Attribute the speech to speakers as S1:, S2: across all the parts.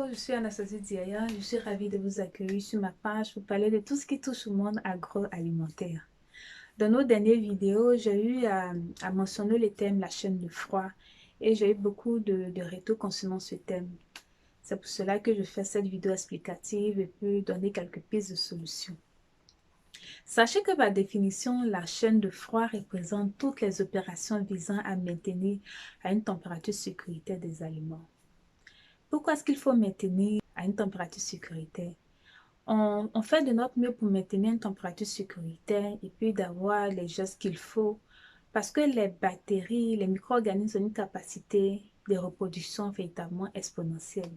S1: Bonjour, je suis Anastasie Diaya. Je suis ravie de vous accueillir sur ma page pour parler de tout ce qui touche au monde agroalimentaire. Dans nos dernières vidéos, j'ai eu à mentionner le thème la chaîne de froid et j'ai eu beaucoup de retours concernant ce thème. C'est pour cela que je fais cette vidéo explicative et peux donner quelques pistes de solutions. Sachez que par définition, la chaîne de froid représente toutes les opérations visant à maintenir à une température sécuritaire des aliments. Pourquoi est-ce qu'il faut maintenir à une température sécuritaire? On fait de notre mieux pour maintenir une température sécuritaire et puis d'avoir les gestes qu'il faut parce que les bactéries, les micro-organismes ont une capacité de reproduction véritablement exponentielle.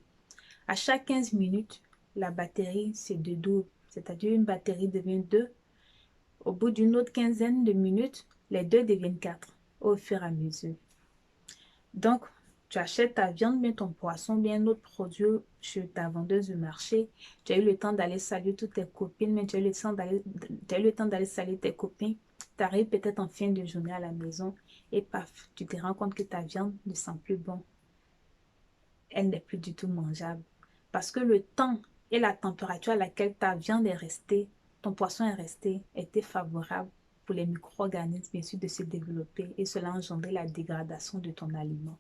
S1: À chaque 15 minutes, la batterie se dédouble, c'est-à-dire une batterie devient 2. Au bout d'une autre quinzaine de minutes, les 2 deviennent 4 au fur et à mesure. Donc, tu achètes ta viande, bien ton poisson, bien un autre produit chez ta vendeuse de marché. Tu as eu le temps d'aller saluer toutes tes copines, mais tu as eu le temps d'aller saluer tes copains. Tu arrives peut-être en fin de journée à la maison et paf, tu te rends compte que ta viande ne sent plus bon. Elle n'est plus du tout mangeable. Parce que le temps et la température à laquelle ta viande est restée, ton poisson est resté, était favorable pour les micro-organismes, bien sûr, de se développer et cela a engendré la dégradation de ton aliment.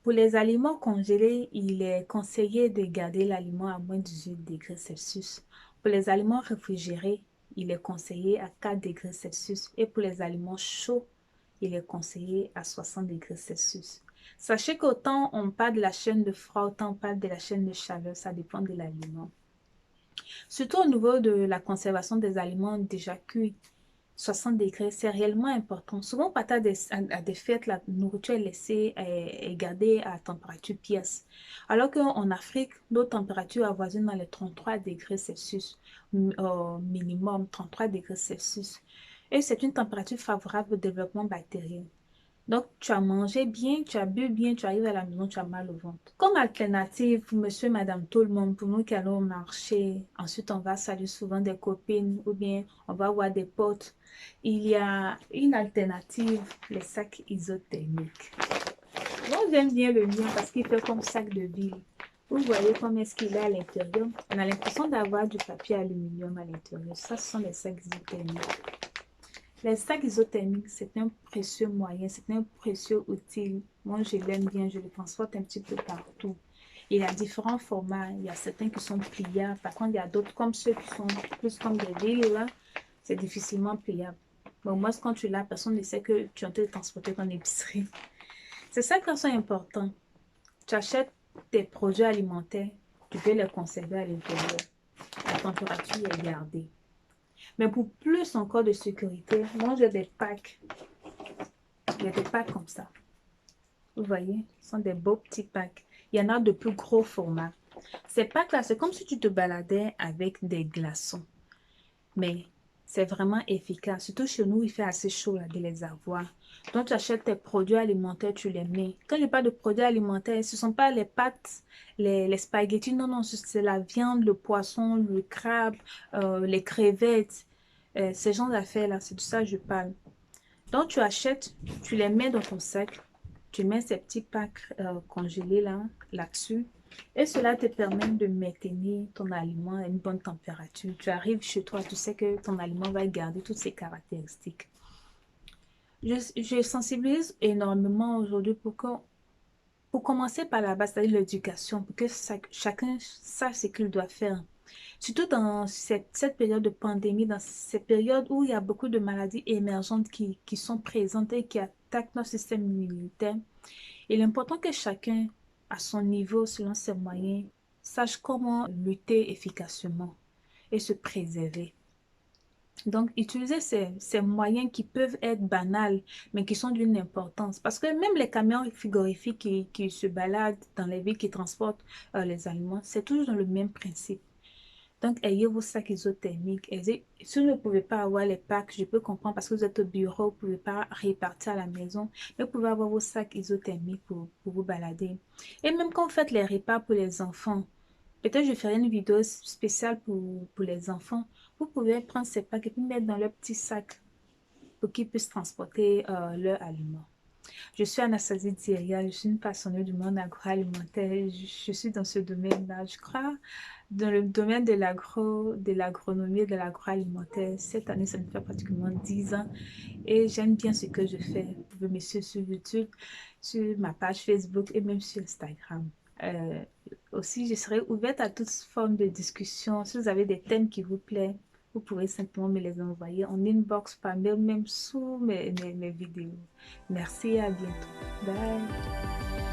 S1: Pour les aliments congelés, il est conseillé de garder l'aliment à moins de 18 degrés Celsius. Pour les aliments réfrigérés, il est conseillé à 4 degrés Celsius. Et pour les aliments chauds, il est conseillé à 60 degrés Celsius. Sachez qu'autant on parle de la chaîne de froid, autant on parle de la chaîne de chaleur, ça dépend de l'aliment. Surtout au niveau de la conservation des aliments déjà cuits. 60 degrés, c'est réellement important. Souvent, quand à des fêtes, la nourriture est laissée et gardée à température pièce. Alors qu'en Afrique, nos températures avoisinent dans les 33 degrés Celsius, minimum 33 degrés Celsius. Et c'est une température favorable au développement bactérien. Donc, tu as mangé bien, tu as bu bien, tu arrives à la maison, tu as mal au ventre. Comme alternative pour monsieur, madame, tout le monde, pour nous qui allons au marché, ensuite on va saluer souvent des copines ou bien on va voir des potes, il y a une alternative, les sacs isothermiques. Moi, j'aime bien le mien parce qu'il fait comme sac de ville. Vous voyez comment est-ce qu'il est à l'intérieur. On a l'impression d'avoir du papier aluminium à l'intérieur. Ça, ce sont les sacs isothermiques. Les sacs isothermiques, c'est un précieux moyen, c'est un précieux outil. Moi, je l'aime bien, je le transporte un petit peu partout. Il y a différents formats. Il y a certains qui sont pliables. Par contre, il y a d'autres comme ceux qui sont plus comme des villes, là. C'est difficilement pliable. Bon, moi, quand tu l'as, personne ne sait que tu es en train de transporter ton épicerie. C'est ça qui est important. Tu achètes tes produits alimentaires, tu peux les conserver à l'intérieur. La température est gardée. Mais pour plus encore de sécurité, moi j'ai des packs. Il y a des packs comme ça. Vous voyez, ce sont des beaux petits packs. Il y en a de plus gros formats. Ces packs-là, c'est comme si tu te baladais avec des glaçons. Mais c'est vraiment efficace. Surtout chez nous, il fait assez chaud là, de les avoir. Donc, tu achètes tes produits alimentaires, tu les mets. Quand je parle de produits alimentaires, ce ne sont pas les pâtes, les spaghettis. Non, non, c'est la viande, le poisson, le crabe, les crevettes. Ces genres d'affaires-là, c'est de ça que je parle. Donc, tu achètes, tu les mets dans ton sac, tu mets ces petits packs congelés là-dessus. Et cela te permet de maintenir ton aliment à une bonne température. Tu arrives chez toi, tu sais que ton aliment va garder toutes ses caractéristiques. Je sensibilise énormément aujourd'hui pour commencer par la base, c'est-à-dire l'éducation, pour que chacun sache ce qu'il doit faire. Surtout dans cette période de pandémie, dans cette période où il y a beaucoup de maladies émergentes qui sont présentes et qui attaquent notre système immunitaire, il est important que chacun, à son niveau, selon ses moyens, sache comment lutter efficacement et se préserver. Donc, utiliser ces moyens qui peuvent être banals, mais qui sont d'une importance. Parce que même les camions frigorifiques qui se baladent dans les villes, qui transportent les aliments, c'est toujours dans le même principe. Donc, ayez vos sacs isothermiques. Et si vous ne pouvez pas avoir les packs, je peux comprendre parce que vous êtes au bureau, vous ne pouvez pas répartir à la maison, mais vous pouvez avoir vos sacs isothermiques pour vous balader. Et même quand vous faites les repas pour les enfants, peut-être je ferai une vidéo spéciale pour les enfants. Vous pouvez prendre ces packs et puis mettre dans leur petit sac pour qu'ils puissent transporter leurs aliments. Je suis Anastasie Thieria, je suis une passionnée du monde agroalimentaire. Je suis dans ce domaine-là. Je crois dans le domaine de de l'agronomie et de l'agroalimentaire. Cette année, ça me fait pratiquement 10 ans et j'aime bien ce que je fais. Vous pouvez me suivre sur YouTube, sur ma page Facebook et même sur Instagram. Euh, Aussi, je serai ouverte à toute forme de discussion. Si vous avez des thèmes qui vous plaisent, vous pouvez simplement me les envoyer en inbox, par mail, même sous mes vidéos. Merci et à bientôt. Bye.